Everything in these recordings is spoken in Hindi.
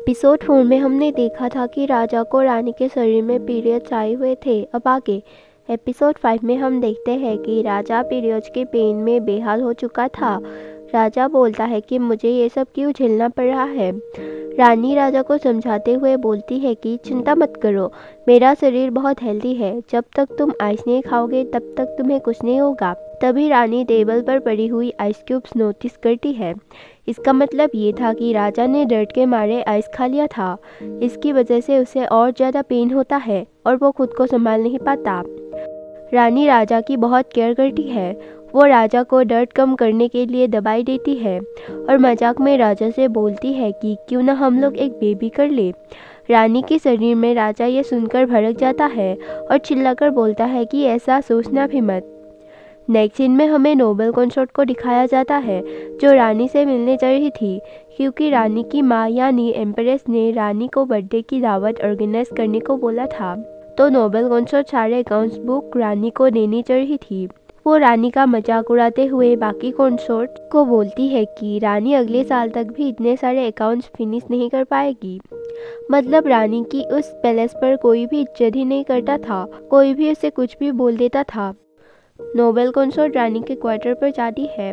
एपिसोड 4 में हमने देखा था कि राजा को रानी के शरीर में पीरियड्स आए हुए थे। अब आगे एपिसोड 5 में हम देखते हैं कि राजा पीरियड्स के पेन में बेहाल हो चुका था। राजा बोलता है कि मुझे ये सब क्यों झेलना पड़ रहा है। रानी राजा को समझाते हुए बोलती है कि चिंता मत करो, मेरा शरीर बहुत हेल्दी है, जब तक तुम आइस नहीं खाओगे तब तक तुम्हें कुछ नहीं होगा। तभी रानी टेबल पर पड़ी हुई आइस क्यूब्स नोटिस करती है। इसका मतलब ये था कि राजा ने डर के मारे आइस खा लिया था। इसकी वजह से उसे और ज़्यादा पेन होता है और वो खुद को संभाल नहीं पाता। रानी राजा की बहुत केयर करती है। वो राजा को दर्द कम करने के लिए दवाई देती है और मजाक में राजा से बोलती है कि क्यों ना हम लोग एक बेबी कर ले। रानी के शरीर में राजा ये सुनकर भड़क जाता है और चिल्लाकर बोलता है कि ऐसा सोचना भी मत। नेक्स्ट सीन में हमें नोबल कंसोर्ट को दिखाया जाता है, जो रानी से मिलने जा रही थी, क्योंकि रानी की माँ यानी एम्प्रेस ने रानी को बर्थडे की दावत ऑर्गेनाइज करने को बोला था। तो नोबल कंसोर्ट सारे अकाउंट्स बुक रानी को देनी जा रही थी। वो रानी का मजाक उड़ाते हुए बाकी कंसोर्ट को बोलती है कि रानी अगले साल तक भी इतने सारे अकाउंट्स फिनिश नहीं कर पाएगी। मतलब रानी की उस पैलेस पर कोई भी इज्जत ही नहीं करता था, कोई भी उसे कुछ भी बोल देता था। नोबल कंसोर्ट रानी के क्वार्टर पर जाती है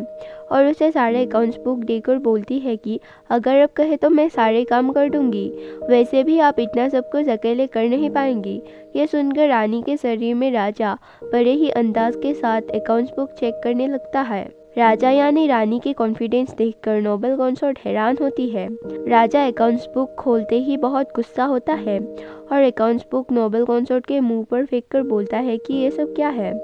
और उसे सारे अकाउंट्स बुक देकर बोलती है कि अगर अब कहे तो मैं सारे काम कर दूंगी, वैसे भी आप इतना सब कुछ अकेले कर नहीं पाएंगी। ये सुनकर रानी के शरीर में राजा बड़े ही अंदाज के साथ अकाउंट्स बुक चेक करने लगता है। राजा यानी रानी के कॉन्फिडेंस देखकर नोबल कंसोर्ट हैरान होती है। राजा अकाउंट्स बुक खोलते ही बहुत गुस्सा होता है और अकाउंट्स बुक नोबल कंसोर्ट के मुंह पर फेंक कर बोलता है कि ये सब क्या है।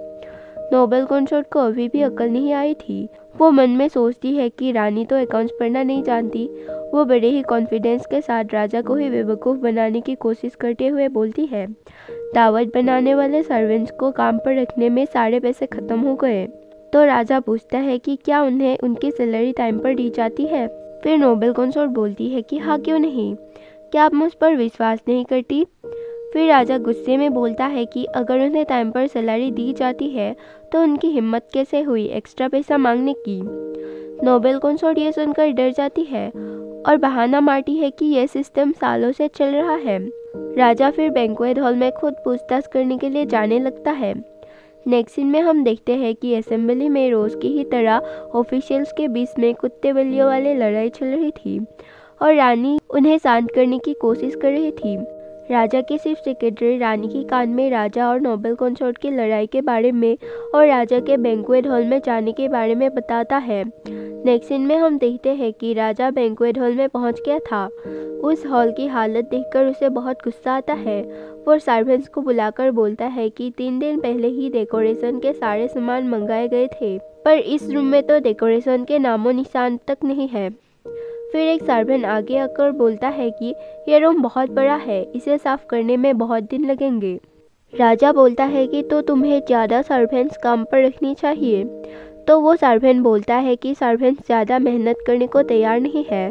नोबल कंसोर्ट को अभी भी अकल नहीं आई थी। वो मन में सोचती है कि रानी तो अकाउंट्स पढ़ना नहीं जानती। वो बड़े ही कॉन्फिडेंस के साथ राजा को ही बेवकूफ़ बनाने की कोशिश करते हुए बोलती है, दावत बनाने वाले सर्वेंट्स को काम पर रखने में सारे पैसे ख़त्म हो गए। तो राजा पूछता है कि क्या उन्हें उनकी सैलरी टाइम पर दी जाती है। फिर नोबल कंसोर्ट बोलती है कि हाँ क्यों नहीं, क्या आप मुझ पर विश्वास नहीं करती। फिर राजा गुस्से में बोलता है कि अगर उन्हें टाइम पर सैलरी दी जाती है तो उनकी हिम्मत कैसे हुई एक्स्ट्रा पैसा मांगने की। नोबल कंसोर्ट ये सुनकर डर जाती है और बहाना मारती है कि यह सिस्टम सालों से चल रहा है। राजा फिर बैंक्वेट हॉल में खुद पूछताछ करने के लिए जाने लगता है। नेक्स्ट सीन में हम देखते हैं कि असेंबली में रोज़ की ही तरह ऑफिशियल्स के बीच में कुत्ते बिल्लियों वाली लड़ाई चल रही थी और रानी उन्हें शांत करने की कोशिश कर रही थी। राजा के चीफ सेक्रेटरी रानी की कान में राजा और नोबल कंसोर्ट की लड़ाई के बारे में और राजा के बैंक्वेट हॉल में जाने के बारे में बताता है। नेक्स्ट सीन में हम देखते हैं कि राजा बैंक्वेट हॉल में पहुंच गया था। उस हॉल की हालत देखकर उसे बहुत गुस्सा आता है। वो सर्वेंट्स को बुलाकर बोलता है कि 3 दिन पहले ही डेकोरेशन के सारे सामान मंगाए गए थे, पर इस रूम में तो डेकोरेशन के नामो निशान तक नहीं है। फिर एक सर्वेंट आगे आकर बोलता है कि यह रूम बहुत बड़ा है, इसे साफ करने में बहुत दिन लगेंगे। राजा बोलता है कि तो तुम्हें ज़्यादा सर्वेंट्स काम पर रखनी चाहिए। तो वो सर्वेंट बोलता है कि सर्वेंट्स ज़्यादा मेहनत करने को तैयार नहीं है।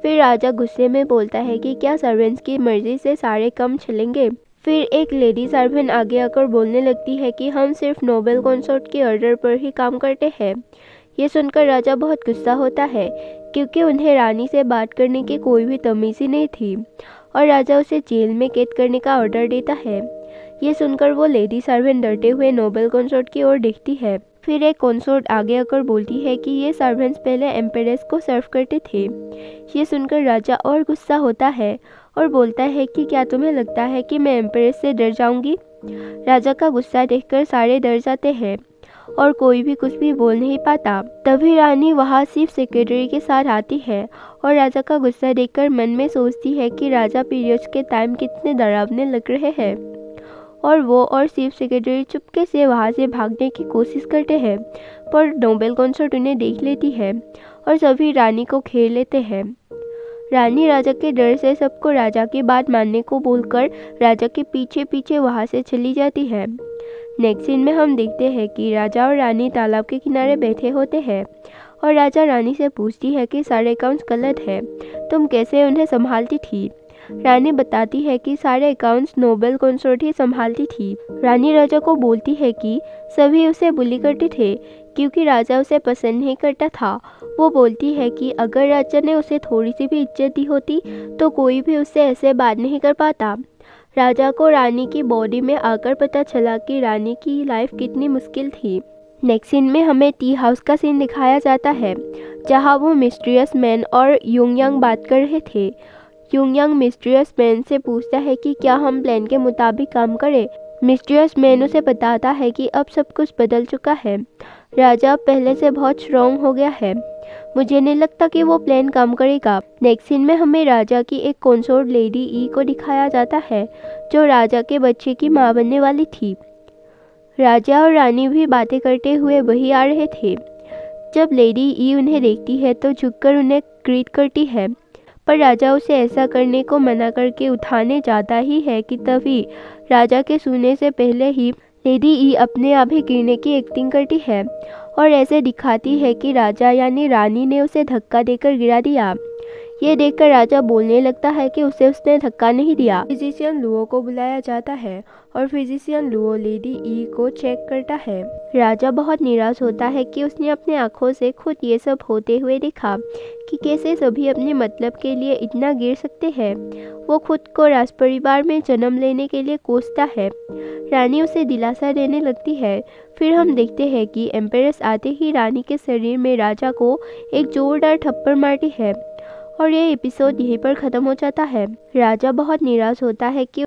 फिर राजा गुस्से में बोलता है कि क्या सर्वेंट्स की मर्जी से सारे काम चलेंगे। फिर एक लेडी सर्वेंट आगे आकर बोलने लगती है कि हम सिर्फ नोबल कंसोर्ट के ऑर्डर पर ही काम करते हैं। ये सुनकर राजा बहुत गुस्सा होता है, क्योंकि उन्हें रानी से बात करने की कोई भी तमीज़ ही नहीं थी और राजा उसे जेल में कैद करने का ऑर्डर देता है। ये सुनकर वो लेडी सर्वेंट डरते हुए नोबल कंसोर्ट की ओर देखती है। फिर एक कंसोर्ट आगे आकर बोलती है कि ये सर्वेंट्स पहले एम्प्रेस को सर्व करते थे। ये सुनकर राजा और गुस्सा होता है और बोलता है कि क्या तुम्हें लगता है कि मैं एम्प्रेस से डर जाऊंगी। राजा का गुस्सा देखकर सारे डर जाते हैं और कोई भी कुछ भी बोल नहीं पाता। तभी रानी वहाँ चीफ सेक्रेटरी के साथ आती है और राजा का गुस्सा देखकर मन में सोचती है कि राजा पीरियड्स के टाइम कितने डरावने लग रहे हैं। और वो और चीफ सेक्रेटरी चुपके से वहाँ से भागने की कोशिश करते हैं, पर नोबल कंसोर्ट उन्हें देख लेती है और सभी रानी को घेर लेते हैं। रानी राजा के डर से सबको राजा की बात मानने को बोलकर राजा के पीछे पीछे वहाँ से चली जाती है। नेक्स्ट सीन में हम देखते हैं कि राजा और रानी तालाब के किनारे बैठे होते हैं और राजा रानी से पूछती है कि सारे अकाउंट्स गलत है, तुम कैसे उन्हें संभालती थी। रानी बताती है कि सारे अकाउंट्स नोबल कंसोर्ट ही संभालती थी। रानी राजा को बोलती है कि सभी उसे बुली करते थे क्योंकि राजा उसे पसंद नहीं करता था। वो बोलती है कि अगर राजा ने उसे थोड़ी सी भी इज्जत दी होती तो कोई भी उससे ऐसे बात नहीं कर पाता। राजा को रानी की बॉडी में आकर पता चला कि रानी की लाइफ कितनी मुश्किल थी। नेक्स्ट सीन में हमें टी हाउस का सीन दिखाया जाता है जहां वो मिस्टीरियस मैन और युंग यांग बात कर रहे थे। युंग यांग मिस्टीरियस मैन से पूछता है कि क्या हम प्लान के मुताबिक काम करें। मिस्टीरियस मैन उसे बताता है कि अब सब कुछ बदल चुका है, राजा पहले से बहुत स्ट्रॉन्ग हो गया है, मुझे नहीं लगता कि वो प्लान काम करेगा। नेक्स्ट सीन में हमें राजा की एक कंसोर्ट लेडी ई को दिखाया जाता है जो राजा के बच्चे की मां बनने वाली थी। राजा और रानी भी बातें करते हुए वही आ रहे थे। जब लेडी ई उन्हें देखती है तो झुककर उन्हें ग्रीट करती है, पर राजा उसे ऐसा करने को मना करके उठाने जाता ही है कि तभी राजा के सोने से पहले ही लेडी ई अपने आप ही गिरने की एक्टिंग करती है और ऐसे दिखाती है कि राजा यानी रानी ने उसे धक्का देकर गिरा दिया। ये देखकर राजा बोलने लगता है कि उसने धक्का नहीं दिया। फिजिशियन लुओ को बुलाया जाता है और फिजिशियन लुओ लेडी ई को चेक करता है। राजा बहुत निराश होता है कि उसने अपने आंखों से खुद ये सब होते हुए देखा कि कैसे सभी अपने मतलब के लिए इतना गिर सकते हैं। वो खुद को राज परिवार में जन्म लेने के लिए कोसता है। रानी उसे दिलासा देने लगती है। फिर हम देखते हैं कि एम्पेरस आते ही रानी के शरीर में राजा को एक जोरदार थप्पड़ मारती है और ये एपिसोड यहीं पर ख़त्म हो जाता है। राजा बहुत निराश होता है कि